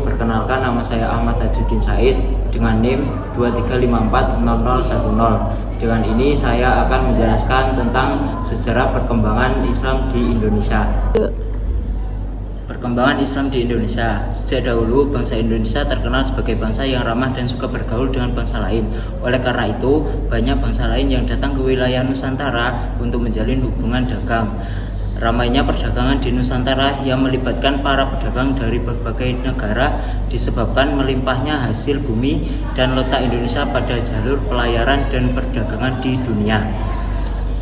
perkenalkan, nama saya Ahmad Tajuddin Said dengan NIM 23540010. Dengan ini saya akan menjelaskan tentang sejarah perkembangan Islam di Indonesia. Perkembangan Islam di Indonesia. Sejak dahulu, bangsa Indonesia terkenal sebagai bangsa yang ramah dan suka bergaul dengan bangsa lain. Oleh karena itu, banyak bangsa lain yang datang ke wilayah Nusantara untuk menjalin hubungan dagang. Ramainya perdagangan di Nusantara yang melibatkan para pedagang dari berbagai negara disebabkan melimpahnya hasil bumi dan letak Indonesia pada jalur pelayaran dan perdagangan di dunia.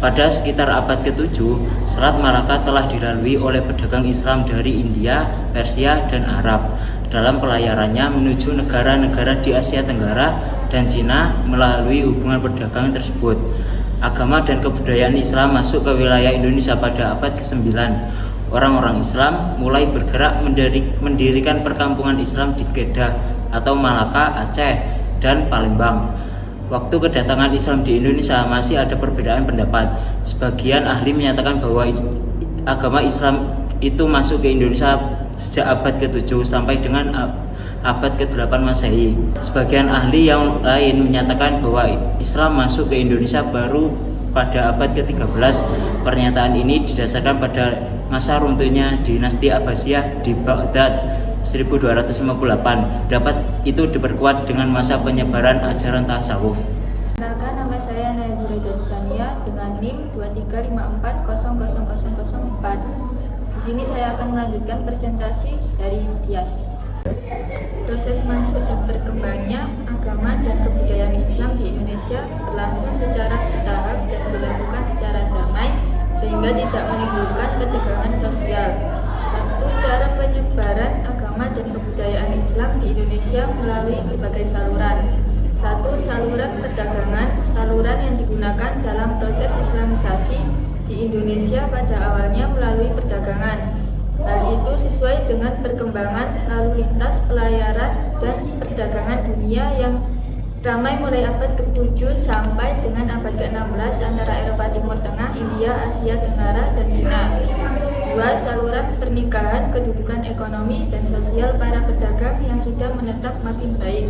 Pada sekitar abad ke-7, Selat Malaka telah dilalui oleh pedagang Islam dari India, Persia, dan Arab dalam pelayarannya menuju negara-negara di Asia Tenggara dan Cina melalui hubungan perdagangan tersebut. Agama dan kebudayaan Islam masuk ke wilayah Indonesia pada abad ke-9. Orang-orang Islam mulai bergerak mendirikan perkampungan Islam di Kedah atau Malaka, Aceh, dan Palembang. Waktu kedatangan Islam di Indonesia masih ada perbedaan pendapat. Sebagian ahli menyatakan bahwa agama Islam itu masuk ke Indonesia sejak abad ke-7 sampai dengan abad ke-8 Masehi. Sebagian ahli yang lain menyatakan bahwa Islam masuk ke Indonesia baru pada abad ke-13. Pernyataan ini didasarkan pada masa runtuhnya dinasti Abbasiyah di Baghdad 1258. Pendapat itu diperkuat dengan masa penyebaran ajaran tasawuf. Perkenalkan, nama saya Naya Zuraida Dusania dengan NIM 23540004. Di sini saya akan melanjutkan presentasi dari Dias. Proses masuk dan berkembangnya agama dan kebudayaan Islam di Indonesia berlangsung secara bertahap dan dilakukan secara damai sehingga tidak menimbulkan ketegangan sosial. Satu, cara penyebaran agama dan kebudayaan Islam di Indonesia melalui berbagai saluran. Satu, saluran perdagangan, saluran yang digunakan dalam proses Islamisasi di Indonesia pada awalnya melalui perdagangan. Hal itu sesuai dengan perkembangan lalu lintas pelayaran dan perdagangan dunia yang ramai mulai abad ke-7 sampai dengan abad ke-16 antara Eropa Timur Tengah, India, Asia Tenggara, dan Cina. 2. Saluran pernikahan, kedudukan ekonomi dan sosial para pedagang yang sudah menetap makin baik.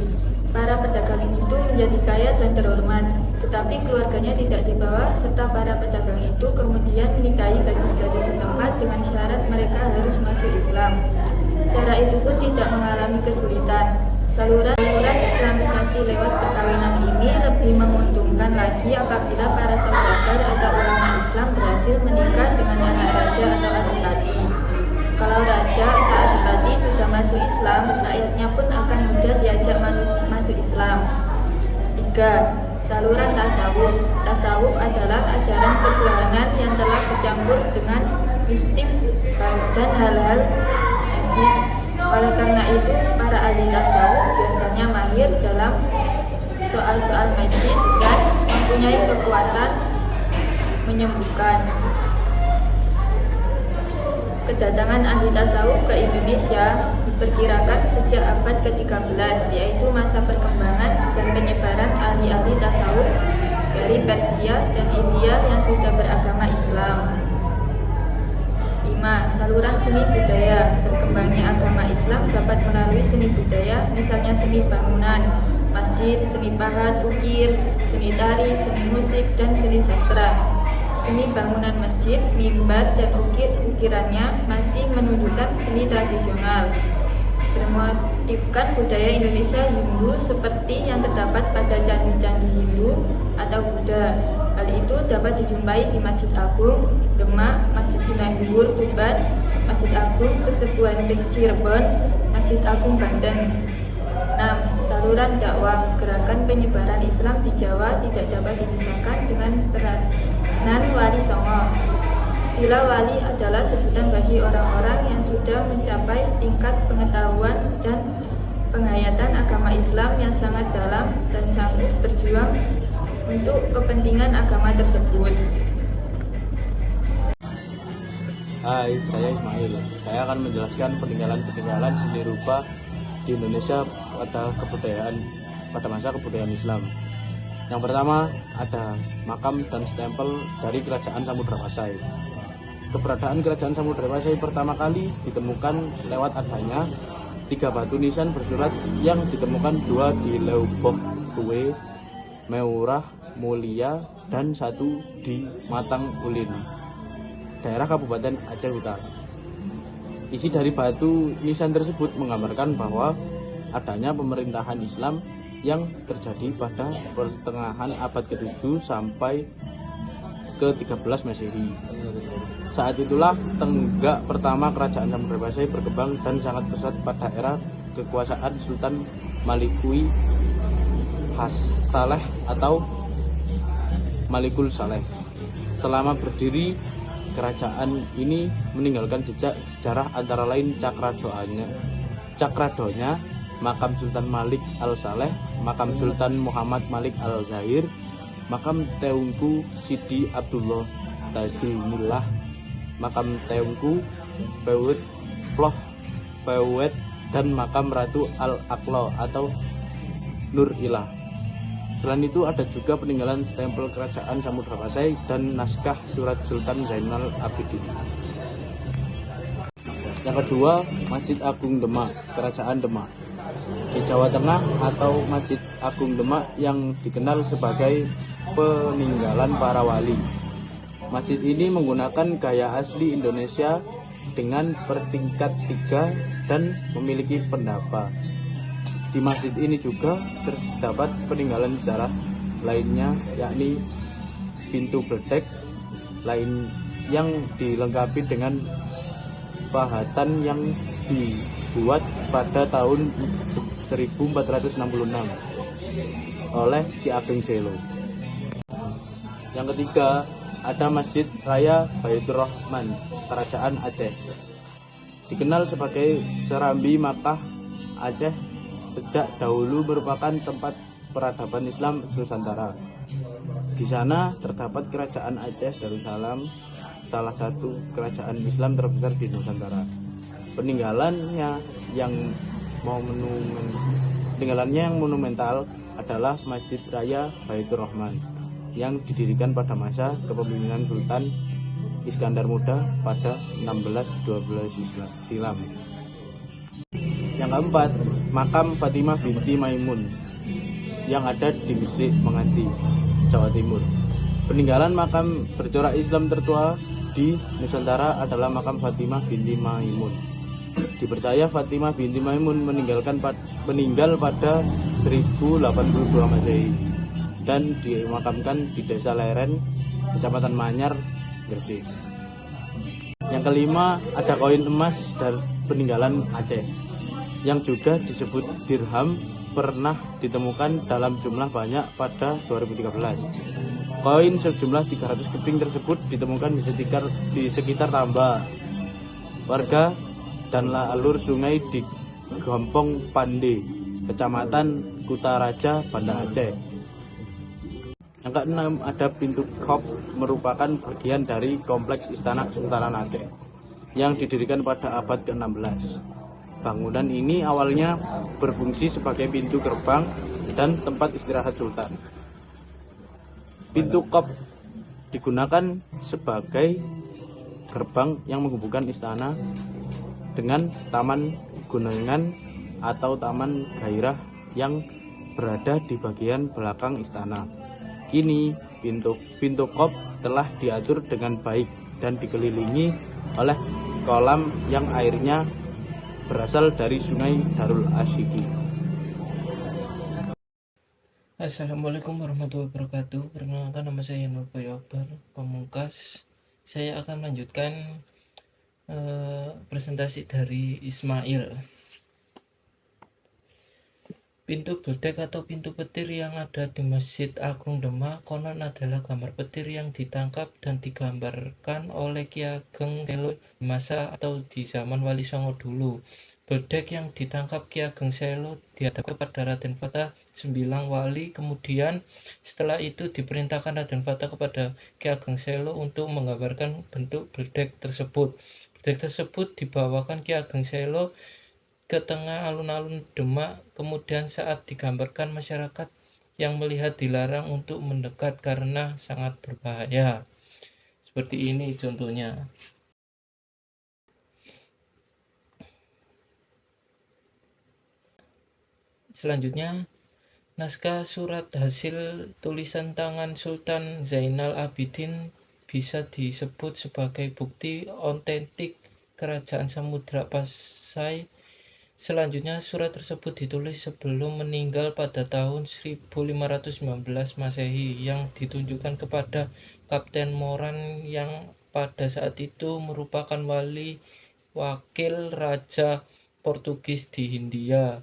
Para pedagang itu menjadi kaya dan terhormat, tetapi keluarganya tidak dibawa, serta para pedagang itu kemudian menikahi gadis-gadis setempat dengan syarat mereka harus masuk Islam. Cara itu pun tidak mengalami kesulitan. Saluran Islamisasi lewat perkawinan ini lebih menguntungkan lagi apabila para saudagar atau ulama Islam berhasil menikah dengan anak raja atau adipati. Kalau raja atau adipati sudah masuk Islam, rakyatnya pun akan mudah diajak masuk Islam. 3. Saluran tasawuf. Tasawuf adalah ajaran ketuhanan yang telah bercampur dengan mistik dan hal-hal magis. Oleh karena itu, para ahli tasawuf biasanya mahir dalam soal-soal magis dan mempunyai kekuatan menyembuhkan. Kedatangan ahli tasawuf ke Indonesia diperkirakan sejak abad ke-13, yaitu masa perkembangan dan penyebaran ahli-ahli tasawuf dari Persia dan India yang sudah beragama Islam. 5. Saluran seni budaya. Berkembangnya agama Islam dapat melalui seni budaya, misalnya seni bangunan, masjid, seni pahat, ukir, seni tari, seni musik, dan seni sastra. Seni bangunan masjid, mimbar, dan ukirannya masih menunjukkan seni tradisional. Bermotifkan budaya Indonesia Hindu seperti yang terdapat pada candi-candi Hindu atau Buddha. Hal itu dapat dijumpai di Masjid Agung Demak, Masjid Sinandur Tuban, Masjid Agung Kesepuan Cirebon, Masjid Agung Banten. 6. Saluran dakwah. Gerakan penyebaran Islam di Jawa tidak dapat dipisahkan dengan peranan Wali Songo. Istilah wali adalah sebutan bagi orang-orang yang sudah mencapai tingkat pengetahuan dan penghayatan agama Islam yang sangat dalam dan sanggup berjuang untuk kepentingan agama tersebut. Hai, saya Ismail. Saya akan menjelaskan peninggalan seni rupa di Indonesia pada masa kebudayaan Islam. Yang pertama ada makam dan stempel dari Kerajaan Samudra Pasai. Keberadaan Kerajaan Samudra Pasai pertama kali ditemukan lewat adanya 3 batu nisan bersurat yang ditemukan 2 di Leubok Tue, Meurah, Mulia, dan 1 di Matang Ulin, daerah Kabupaten Aceh Utara. Isi dari batu nisan tersebut menggambarkan bahwa adanya pemerintahan Islam yang terjadi pada pertengahan abad ke-7 sampai ke-13 Masehi. Saat itulah tenggak pertama kerajaan Samudra Pasai berkembang dan sangat pesat pada era kekuasaan Sultan Malikui Saleh atau Malikul Saleh. Selama berdiri, kerajaan ini meninggalkan jejak sejarah antara lain Cakradonya, makam Sultan Malik Al-Saleh, makam Sultan Muhammad Malik Al-Zahir, makam Teungku Sidi Abdullah Tajul Mullah, makam Teungku Pewet Ploh Pewet, dan makam Ratu Al-Aqla atau Nur Ilah. Selain itu ada juga peninggalan stempel kerajaan Samudra Pasai dan naskah surat Sultan Zainal Abidin. Yang kedua, Masjid Agung Demak, Kerajaan Demak. Di Jawa Tengah atau Masjid Agung Demak yang dikenal sebagai peninggalan para wali. Masjid ini menggunakan gaya asli Indonesia dengan bertingkat 3 dan memiliki pendapa. Di masjid ini juga terdapat peninggalan sejarah lainnya, yakni pintu bledek lain yang dilengkapi dengan pahatan yang dibuat pada tahun 1466 oleh Ki Ageng Selo. Yang ketiga, ada Masjid Raya Baitur Rahman, Kerajaan Aceh. Dikenal sebagai Serambi Makkah Aceh, sejak dahulu merupakan tempat peradaban Islam Nusantara. Di sana terdapat Kerajaan Aceh Darussalam, salah satu kerajaan Islam terbesar di Nusantara. Peninggalannya yang monumental adalah Masjid Raya Baitur Rahman yang didirikan pada masa kepemimpinan Sultan Iskandar Muda pada 1612 silam. Yang keempat, makam Fatimah binti Maimun yang ada di Gresik, Menganti, Jawa Timur. Peninggalan makam bercorak Islam tertua di Nusantara adalah makam Fatimah binti Maimun. Dipercaya Fatimah binti Maimun meninggal pada 1082 Masehi dan dimakamkan di Desa Leren, Kecamatan Manyar, Gresik. Yang kelima, ada koin emas dari peninggalan Aceh yang juga disebut dirham, pernah ditemukan dalam jumlah banyak pada 2013. Koin sejumlah 300 keping tersebut ditemukan di sekitar tambak warga dan alur sungai di Gampong Pande, Kecamatan Kutaraja, Banda Aceh. Yang keenam, ada pintu Kop, merupakan bagian dari kompleks Istana Kesultanan Aceh yang didirikan pada abad ke-16. Bangunan ini awalnya berfungsi sebagai pintu gerbang dan tempat istirahat sultan. Pintu Kop digunakan sebagai gerbang yang menghubungkan istana dengan Taman Gunungan atau Taman Gairah yang berada di bagian belakang istana. Kini pintu Kop telah diatur dengan baik dan dikelilingi oleh kolam yang airnya berasal dari Sungai Darul Asyiki. Assalamualaikum warahmatullahi wabarakatuh. Perkenalkan, nama saya Nur Akbar Pamungkas. Saya akan melanjutkan presentasi dari Ismail. Pintu bledek atau pintu petir yang ada di Masjid Agung Demak konon adalah gambar petir yang ditangkap dan digambarkan oleh Ki Ageng Selo di masa atau di zaman Wali Songo dulu. Bledek yang ditangkap Ki Ageng Selo dihadap kepada Raden Fatah Sembilang Wali. Kemudian setelah itu diperintahkan Raden Fatah kepada Ki Ageng Selo untuk menggambarkan bentuk bledek tersebut. Bledek tersebut dibawakan Ki Ageng Selo ke tengah alun-alun Demak. Kemudian saat digambarkan, masyarakat yang melihat dilarang untuk mendekat karena sangat berbahaya. Seperti ini contohnya. Selanjutnya, naskah surat hasil tulisan tangan Sultan Zainal Abidin bisa disebut sebagai bukti otentik kerajaan Samudra Pasai. Selanjutnya, surat tersebut ditulis sebelum meninggal pada tahun 1519 Masehi yang ditunjukkan kepada Kapten Moran yang pada saat itu merupakan wakil Raja Portugis di Hindia.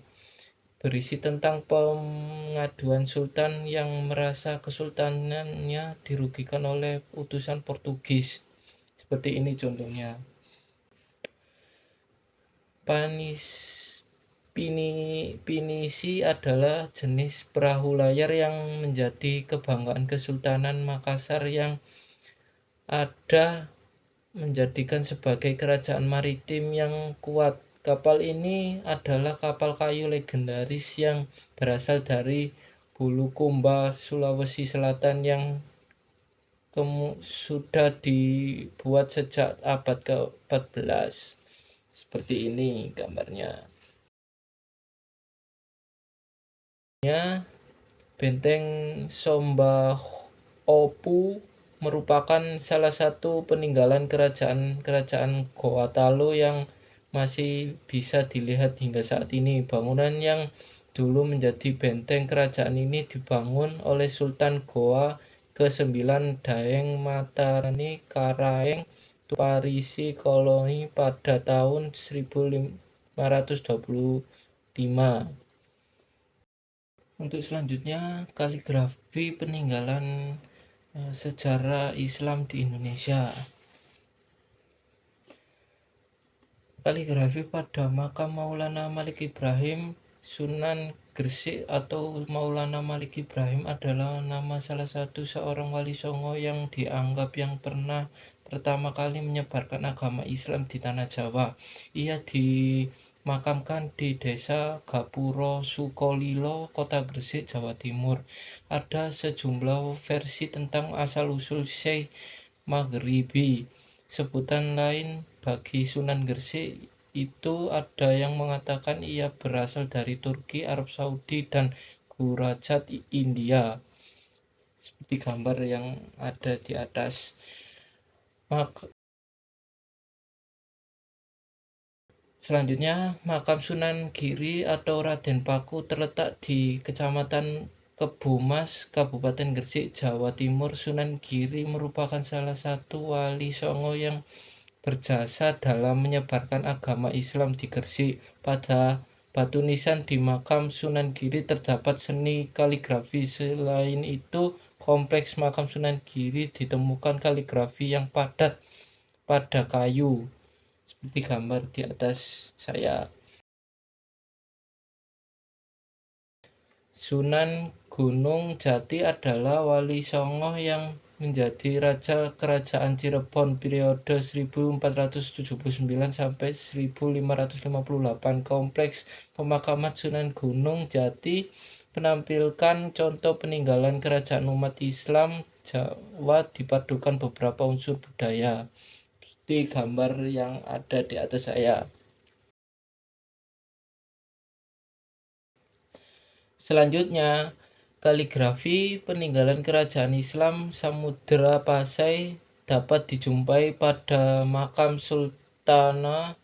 Berisi tentang pengaduan Sultan yang merasa kesultanannya dirugikan oleh utusan Portugis. Seperti ini contohnya. Pinisi adalah jenis perahu layar yang menjadi kebanggaan Kesultanan Makassar yang ada menjadikan sebagai kerajaan maritim yang kuat. Kapal ini adalah kapal kayu legendaris yang berasal dari Bulukumba, Sulawesi Selatan yang sudah dibuat sejak abad ke-14. Seperti ini gambarnya. Benteng Somba Opu merupakan salah satu peninggalan kerajaan Goa Talo yang masih bisa dilihat hingga saat ini. Bangunan yang dulu menjadi benteng kerajaan ini dibangun oleh Sultan Goa ke-9 Daeng Matarani Karaeng Tuparisi Koloni pada tahun 1525. Untuk selanjutnya, kaligrafi peninggalan sejarah Islam di Indonesia. Kaligrafi pada makam Maulana Malik Ibrahim Sunan Gresik atau Maulana Malik Ibrahim adalah nama salah satu seorang wali songo yang dianggap yang pernah pertama kali menyebarkan agama Islam di tanah Jawa. Ia dimakamkan di Desa Gapuro Sukolilo, Kota Gresik, Jawa Timur. Ada sejumlah versi tentang asal-usul Syekh Maghribi. Sebutan lain bagi Sunan Gresik itu ada yang mengatakan ia berasal dari Turki, Arab Saudi, dan Gurajat India. Seperti gambar yang ada di atas. Selanjutnya, makam Sunan Giri atau Raden Paku terletak di Kecamatan Kebomas, Kabupaten Gresik, Jawa Timur. Sunan Giri merupakan salah satu wali songo yang berjasa dalam menyebarkan agama Islam di Gresik. Pada batu nisan di makam Sunan Giri terdapat seni kaligrafi. Selain itu, kompleks makam Sunan Giri ditemukan kaligrafi yang padat pada kayu. Seperti gambar di atas saya. Sunan Gunung Jati adalah wali songo yang menjadi raja kerajaan Cirebon periode 1479 sampai 1558. Kompleks pemakaman Sunan Gunung Jati menampilkan contoh peninggalan kerajaan umat Islam Jawa dipadukan beberapa unsur budaya. Seperti gambar yang ada di atas saya. Selanjutnya, kaligrafi peninggalan kerajaan Islam Samudra Pasai dapat dijumpai pada makam Sultana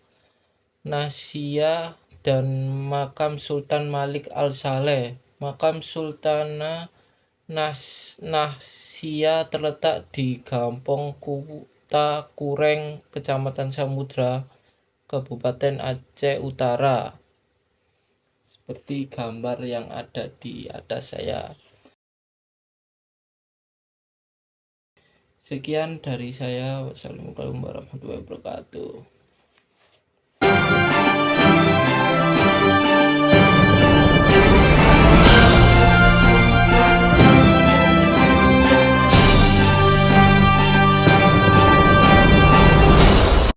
Nasya dan makam Sultan Malik Al-Saleh. Makam Sultana Nasya terletak di Gampong Kuta Kureng, Kecamatan Samudra, Kabupaten Aceh Utara. Seperti gambar yang ada di atas saya. Sekian dari saya. Wassalamualaikum warahmatullahi wabarakatuh.